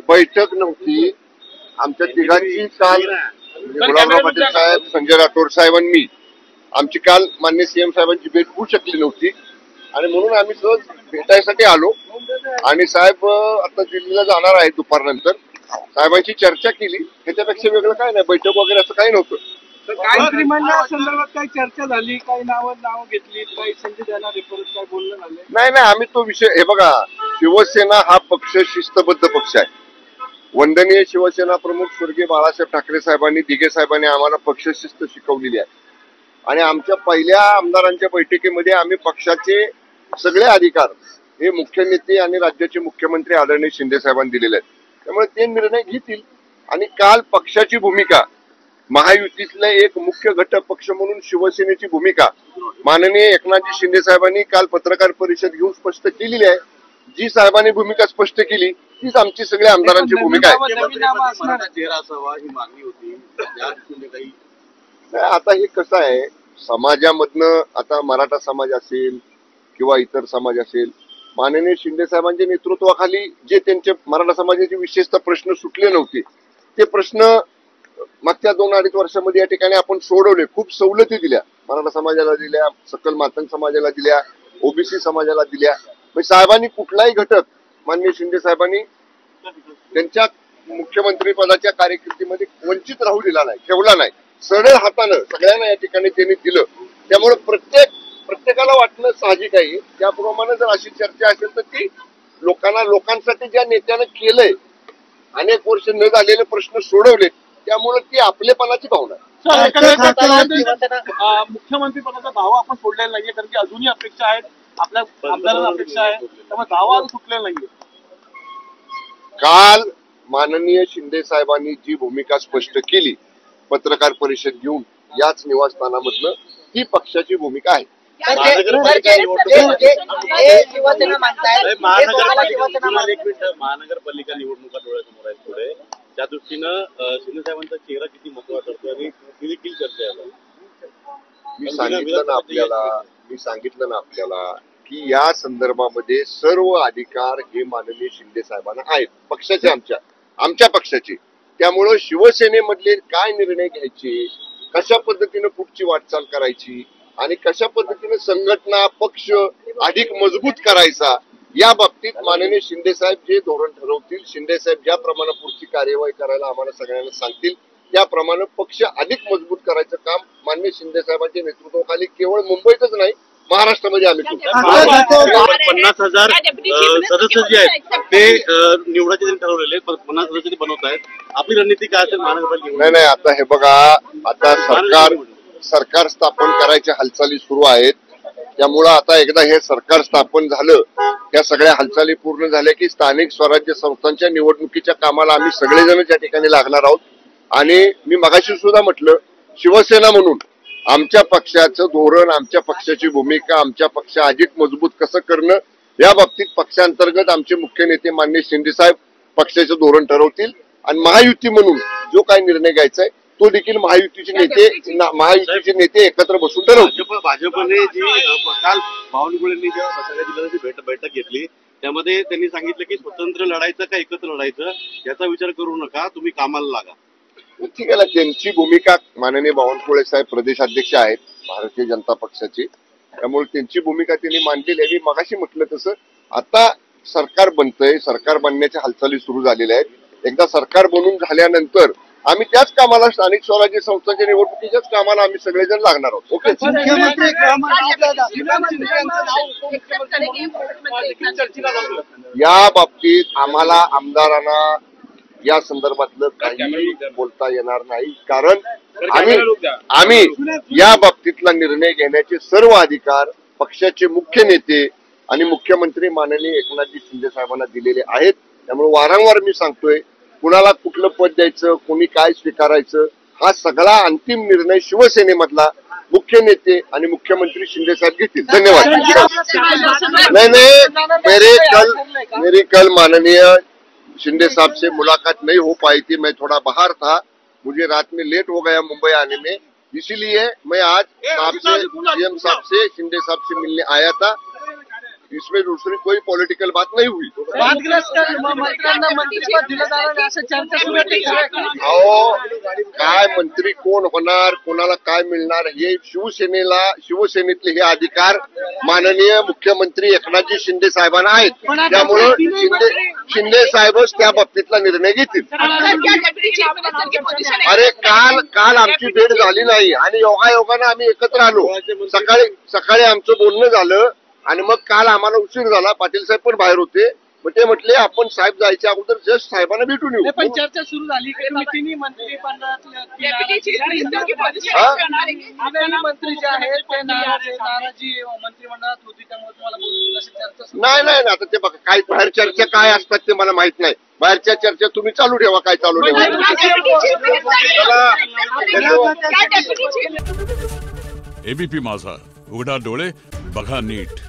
बैठक नव्हती आमच्या तिघांची काल गुलाबराव पाटील साहेब, संजय राठोड साहेब आणि मी आमची काल माननीय सीएम साहेबांची भेट होऊ शकली नव्हती आणि म्हणून आम्ही सहज भेटायसाठी आलो आणि साहेब आता दिल्लीला जाणार आहेत दुपारनंतर. साहेबांची चर्चा केली, त्याच्यापेक्षा वेगळं काय नाही, बैठक वगैरे असं काही नव्हतं. संदर्भात काही चर्चा झाली, काही नाव घेतली, काही संधी देणार परत काय बोलणं झालं? नाही आम्ही तो विषय हे बघा, शिवसेना हा पक्ष शिस्तबद्ध पक्ष आहे. वंदनीय शिवसेना प्रमुख स्वर्गीय बाळासाहेब ठाकरे साहेबांनी, दिघे साहेबांनी आम्हाला पक्ष शिस्त शिकवलेली आहे आणि आमच्या पहिल्या आमदारांच्या बैठकीमध्ये आम्ही पक्षाचे सगळे अधिकार हे मुख्य नेते आणि राज्याचे मुख्यमंत्री आदरणीय शिंदे साहेबांनी दिलेले आहेत. त्यामुळे ते निर्णय घेतील आणि काल पक्षाची भूमिका, महायुतीतला एक मुख्य घटक पक्ष म्हणून शिवसेनेची भूमिका माननीय एकनाथजी शिंदे साहेबांनी काल पत्रकार परिषद घेऊन स्पष्ट केलेली आहे. जी साहेबांनी भूमिका स्पष्ट केली तीच आमची सगळ्या आमदारांची भूमिका आहे. आता हे कसं आहे, समाजामधनं आता मराठा समाज असेल किंवा इतर समाज असेल, माननीय शिंदे साहेबांच्या नेतृत्वाखाली जे त्यांचे मराठा समाजाचे विशेषतः प्रश्न सुटले नव्हते ते प्रश्न मागच्या 2-2.5 वर्षामध्ये या ठिकाणी आपण सोडवले. खूप सवलती दिल्या, मराठा समाजाला दिल्या, सकल मातंग समाजाला दिल्या, ओबीसी समाजाला दिल्या. साहेबांनी कुठलाही घटक माननीय शिंदे साहेबांनी त्यांच्या मुख्यमंत्री पदाच्या कारकिर्दीमध्ये वंचित राहू दिला नाही, ठेवला नाही. सरळ हातानं सगळ्यांना या ठिकाणी त्यांनी दिलं. त्यामुळे प्रत्येकाला वाटणं साहजिक आहे. त्याप्रमाणे जर अशी चर्चा असेल तर ती लोकांसाठी ज्या नेत्यानं केलंय, अनेक वर्ष न झालेले प्रश्न सोडवले, त्यामुळे ती आपलेपणाची भावना. मुख्यमंत्री पदाचा दावा आपण सोडलेला नाहीये, कारण की अजूनही अपेक्षा आहेत, आपल्या आमदारांना अपेक्षा आहे, त्यामुळे दावा सुटलेला नाहीये. काल माननीय शिंदे साहेबांनी जी भूमिका स्पष्ट केली पत्रकार परिषद घेऊन याच निवासस्थानामधनं, ती पक्षाची भूमिका आहे. महानगरपालिका निवडणुका डोळ्यासमोर आहेत पुढे, त्या दृष्टीनं शिंदे साहेबांचा चेहरा किती महत्वाचा ठरतो आणि ही देखील चर्चा आहे. मी सांगितलं ना आपल्याला की या संदर्भामध्ये सर्व अधिकार हे माननीय शिंदे साहेबांना आहेत, पक्षाचे, आमच्या पक्षाचे. त्यामुळं शिवसेनेमधले काय निर्णय घ्यायचे, कशा पद्धतीनं पुढची वाटचाल करायची आणि कशा पद्धतीने संघटना पक्ष अधिक मजबूत करायचा, या बाबतीत माननीय शिंदे साहेब जे धोरण ठरवतील, शिंदे साहेब ज्याप्रमाणे पुढची कार्यवाही करायला आम्हाला सगळ्यांना सांगतील, त्याप्रमाणे पक्ष अधिक मजबूत करायचं काम माननीय शिंदे साहेबांच्या नेतृत्वाखाली केवळ मुंबईतच नाही, महाराष्ट्रामध्ये आम्ही 50,000 सदस्य जे आहेत ते निवडायचे ठरवलेले 50 सदस्य बनवत आहेत. आपली रणनीती काय असेल महानगरपालिका? नाही आता हे बघा, आता सरकार स्थापन करायच्या हालचाली सुरू आहेत. त्यामुळं आता एकदा हे सरकार स्थापन झालं, त्या सगळ्या हालचाली पूर्ण झाल्या की स्थानिक स्वराज्य संस्थांच्या निवडणुकीच्या कामाला आम्ही सगळेजण त्या ठिकाणी लागणार आहोत. आणि मी मगाशी सुद्धा म्हटलं, शिवसेना म्हणून आमच्या पक्षाचं धोरण, आमच्या पक्षाची भूमिका, आमच्या पक्ष अधिक मजबूत कसं करणं, या बाबतीत पक्षांतर्गत आमचे मुख्य नेते माननीय शिंदे साहेब पक्षाचं धोरण ठरवतील आणि महायुती म्हणून जो काही निर्णय घ्यायचा आहे तो देखील महायुतीचे नेते एकत्र बसून ठरवतील. भाजपने जी काल बावनकुळेंनी सगळ्या जिल्ह्याची बैठक घेतली, त्यामध्ये त्यांनी सांगितलं की स्वतंत्र लढायचं का एकत्र लढायचं याचा विचार करू नका, तुम्ही कामाला लागा. ठीक आहे ना, त्यांची भूमिका, माननीय बावनकुळे साहेब प्रदेशाध्यक्ष आहेत भारतीय जनता पक्षाचे, त्यामुळे त्यांची भूमिका त्यांनी मांडलेली आहे. मी मगाशी म्हटलं तसं आता सरकार बनतंय, सरकार बनण्याच्या हालचाली सुरू झालेल्या आहेत. एकदा सरकार बनून झाल्यानंतर आम्ही त्याच कामाला, स्थानिक स्वराज्य संस्थांच्या निवडणुकीच्याच कामाला आम्ही सगळेजण लागणार आहोत. ओके. या बाबतीत आम्हाला आमदारांना या संदर्भातलं काही बोलता येणार नाही, कारण आम्ही या बाबतीतला निर्णय घेण्याचे सर्व अधिकार पक्षाचे मुख्य नेते आणि मुख्यमंत्री माननीय एकनाथजी शिंदे साहेबांना दिलेले आहेत. त्यामुळे वारंवार मी सांगतोय, कुणाला कुठलं पद द्यायचं, कोणी काय स्वीकारायचं, हा सगळा अंतिम निर्णय शिवसेनेमधला मुख्य नेते आणि मुख्यमंत्री शिंदे साहब घेतील. धन्यवाद. मेरी कल माननीय शिंदे साहब से मुलाकात नहीं हो पाई थी, मैं थोड़ा बाहर था, मुझे रात में लेट हो गया मुंबई आने में, इसीलिए मैं आज आपसे सीएम साहब से, शिंदे साहब से मिलने आया था. इसमें दूसरी कोई पॉलिटिकल बात नहीं हुई. वादग्रस्त मंत्र्यांना मंत्रिपद दिलं जाणार नाही असं चर्चा सुरू आहे. ते खरं आहे का? अहो काय मंत्री कोण होणार, कोणाला काय मिळणार, हे शिवसेनेतले हे अधिकार माननीय मुख्यमंत्री एकनाथजी शिंदे साहेबांना आहेत. त्यामुळं शिंदे साहेबच त्या बाबतीतला निर्णय घेतील. अरे काल आमची भेट झाली नाही आणि योगायोगानं आम्ही एकत्र आलो. सकाळी आमचं बोलणं झालं आणि मग काल आम्हाला उशीर झाला. पाटील साहेब पण बाहेर होते. मग ते म्हटले आपण साहेब जायच्या अगोदर जस्ट साहेबांना भेटून येऊ. पण चर्चा सुरू झाली की तिन्ही मंत्रिपदातले मंत्री जे आहेत ते नाराजी मंत्रिमंडळात होती, त्यामुळे तुम्हाला बोलू अशी चर्चा सुरू. नाही आता ते बघा काय बाहेर चर्चा काय असतात ते मला माहित नाही. बाहेरच्या चर्चा तुम्ही चालू ठेवा, काय चालू ठेवा. एबीपी माझा, उघडा डोळे बघा नीट.